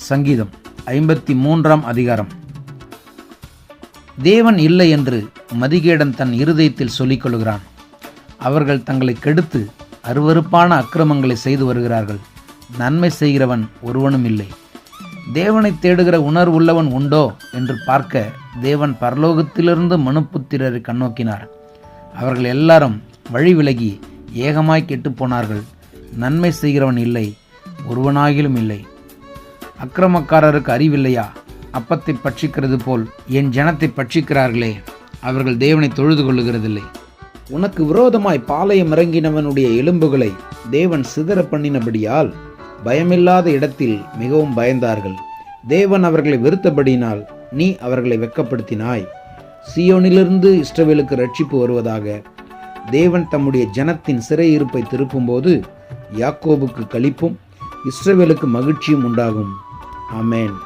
சங்கீதம் 53 அதிகாரம். தேவன் இல்லை என்று மதிகேடன் தன் இருதயத்தில் சொல்லிக் கொள்கிறான். அவர்கள் தங்களை கெடுத்து அருவருப்பான அக்கிரமங்களை செய்து வருகிறார்கள். நன்மை செய்கிறவன் ஒருவனும் இல்லை. தேவனை தேடுகிற உணர்வுள்ளவன் உண்டோ என்று பார்க்க தேவன் பரலோகத்திலிருந்து மனுப்புத்திரரை கண்ணோக்கினார். அவர்கள் எல்லாரும் வழி விலகி ஏகமாய் கெட்டுப்போனார்கள். நன்மை செய்கிறவன் இல்லை, ஒருவனாகிலும் இல்லை. அக்கிரமக்காரருக்கு அறிவில்லையா? அப்பத்தை பட்சிக்கிறது போல் என் ஜனத்தை பட்சிக்கிறார்களே. அவர்கள் தேவனை தொழுது கொள்ளுகிறதில்லை. உனக்கு விரோதமாய் பாளையம் இறங்கினவனுடைய எலும்புகளை தேவன் சிதற பண்ணினபடியால் பயமில்லாத இடத்தில் மிகவும் பயந்தார்கள். தேவன் அவர்களை வெறுத்தபடியினால் நீ அவர்களை வெட்கப்படுத்தினாய். சீயோனிலிருந்து இஸ்ரவேலுக்கு ரட்சிப்பு வருவதாக. தேவன் தம்முடைய ஜனத்தின் சிறையிருப்பை திருப்பும்போது யாக்கோபுக்கு களிப்பும் இஸ்ரவேலுக்கு மகிழ்ச்சியும் உண்டாகும். ஆமென்.